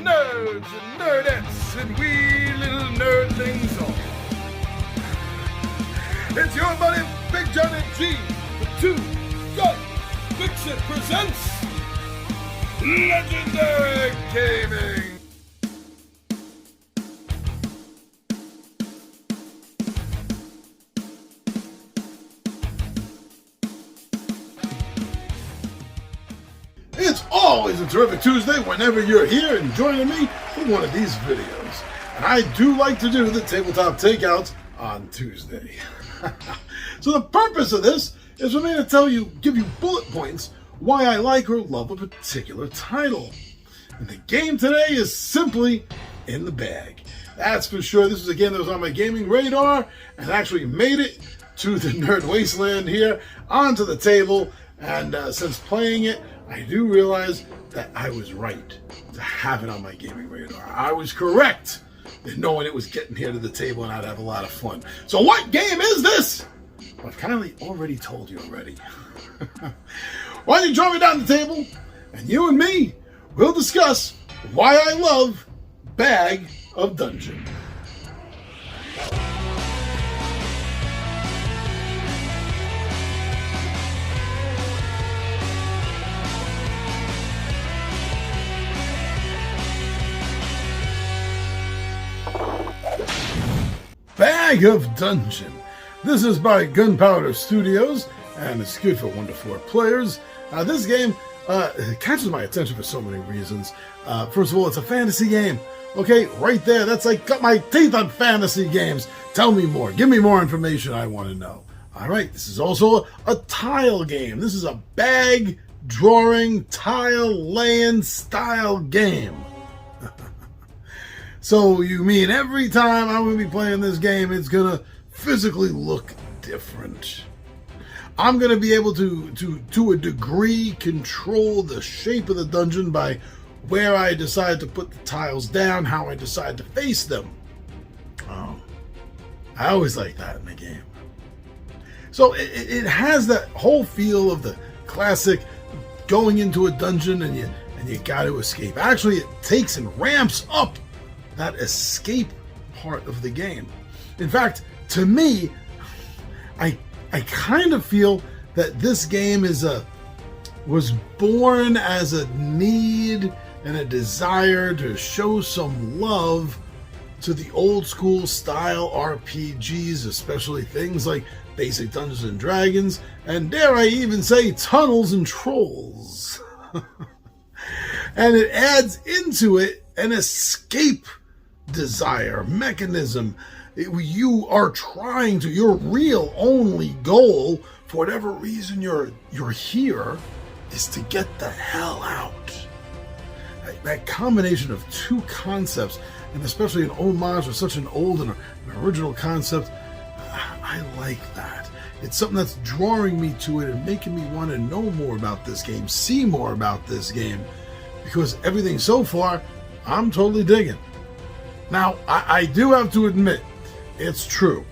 nerds and nerdettes and wee little nerdlings all. It's your buddy Big Johnny G, the Two Gun Fix-It presents Legendary Gaming. It's always a terrific Tuesday whenever you're here and joining me for one of these videos. And I do like to do the Tabletop Takeouts on Tuesday. So the purpose of this is for me to give you bullet points why I like or love a particular title. And the game today is simply in the bag. That's for sure. This is a game that was on my gaming radar and actually made it to the Nerd Wasteland here onto the table. And since playing it, I do realize that I was right to have it on my gaming radar. I was correct in knowing it was getting here to the table and I'd have a lot of fun. So what game is this? Well, I've kind of already told you already. Why don't you join me down the table and you and me will discuss why I love Bag of Dungeon. Bag of Dungeon. This is by Gunpowder Studios, and it's good for 1 to 4 players. This game catches my attention for so many reasons. First of all, it's a fantasy game. Okay, right there, that's like cut my teeth on fantasy games. Tell me more. Give me more information I want to know. All right, this is also a tile game. This is a bag drawing, tile laying style game. So you mean every time I'm going to be playing this game, it's going to physically look different. I'm going to be able to a degree, control the shape of the dungeon by where I decide to put the tiles down, how I decide to face them. Oh, I always like that in the game. So it has that whole feel of the classic going into a dungeon and you got to escape. Actually, it takes and ramps up that escape part of the game. In fact, to me, I kind of feel that this game was born as a need and a desire to show some love to the old school style RPGs, especially things like basic Dungeons and Dragons, and dare I even say Tunnels and Trolls. And it adds into it an escape desire mechanism. You are trying to, your real only goal, for whatever reason you're here, is to get the hell out. That combination of two concepts, and especially an homage to such an old and an original concept, I like that. It's something that's drawing me to it and making me want to know more about this game, see more about this game, because everything so far, I'm totally digging. Now, I do have to admit, it's true.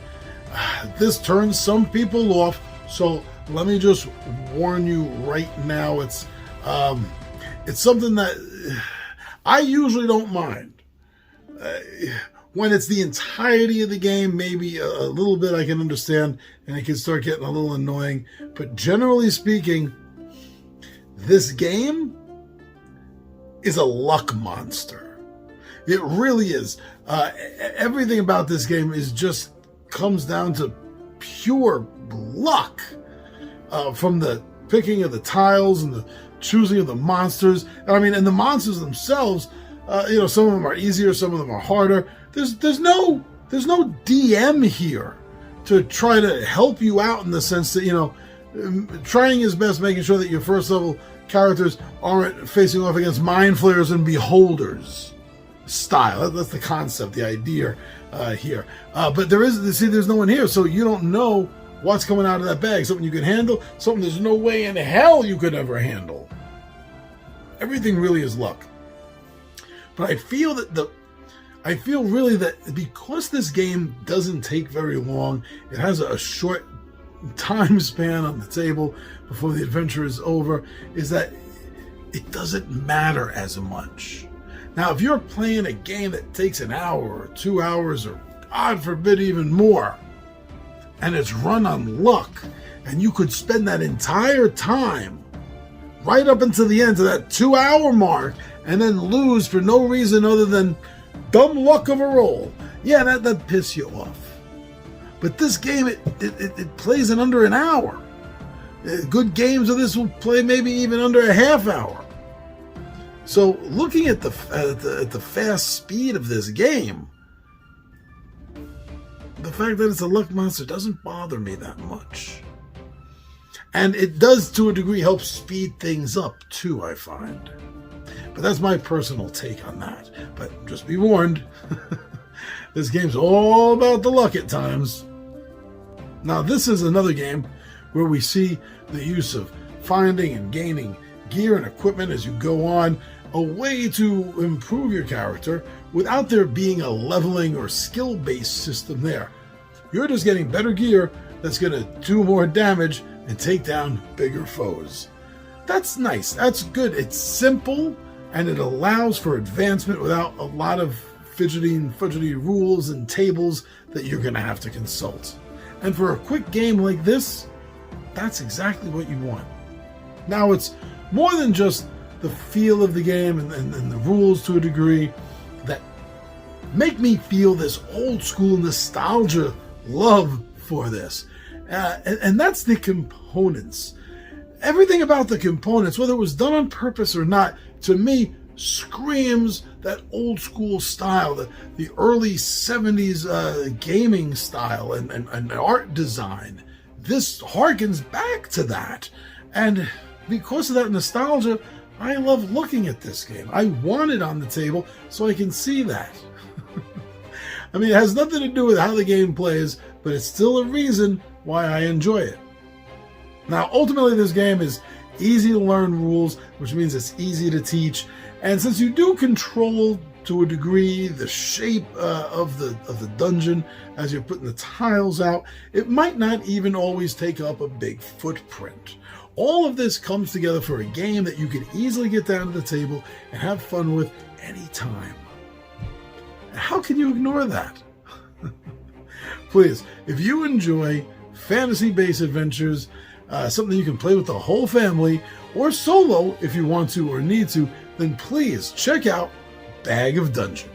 This turns some people off, so let me just warn you right now. It's something that I usually don't mind. When it's the entirety of the game, maybe a little bit I can understand, and it can start getting a little annoying. But generally speaking, this game is a luck monster. It really is. Everything about this game comes down to pure luck. From the picking of the tiles and the choosing of the monsters. And the monsters themselves, some of them are easier, some of them are harder. There's no DM here to try to help you out in the sense that, trying his best, making sure that your first level characters aren't facing off against mind flayers and beholders style. That's the concept, the idea here. But there's no one here, so you don't know what's coming out of that bag. Something you can handle, something there's no way in hell you could ever handle. Everything really is luck. But I feel really that because this game doesn't take very long, it has a short time span on the table before the adventure is over, is that it doesn't matter as much. Now, if you're playing a game that takes an hour or 2 hours or God forbid even more, and it's run on luck, and you could spend that entire time right up until the end of that 2-hour mark and then lose for no reason other than dumb luck of a roll, yeah, that'd piss you off. But this game, it plays in under an hour. Good games of this will play maybe even under a half hour. So looking at the fast speed of this game, the fact that it's a luck monster doesn't bother me that much. And it does, to a degree, help speed things up, too, I find. But that's my personal take on that. But just be warned, this game's all about the luck at times. Now, this is another game where we see the use of finding and gaining gear and equipment as you go on, a way to improve your character without there being a leveling or skill-based system there. You're just getting better gear that's going to do more damage and take down bigger foes. That's nice. That's good. It's simple, and it allows for advancement without a lot of fidgety rules and tables that you're going to have to consult. And for a quick game like this, that's exactly what you want. Now, it's more than just the feel of the game and the rules to a degree that make me feel this old school nostalgia love for this. And that's the components. Everything about the components, whether it was done on purpose or not, to me screams that old school style, the early 70s gaming style and art design. This harkens back to that. And because of that nostalgia, I love looking at this game. I want it on the table so I can see that. I mean, it has nothing to do with how the game plays, but it's still a reason why I enjoy it. Now, ultimately, this game is easy to learn rules, which means it's easy to teach. And since you do control, to a degree, the shape of the dungeon as you're putting the tiles out, it might not even always take up a big footprint. All of this comes together for a game that you can easily get down to the table and have fun with anytime. How can you ignore that? Please, if you enjoy fantasy-based adventures, something you can play with the whole family, or solo if you want to or need to, then please check out Bag of Dungeon.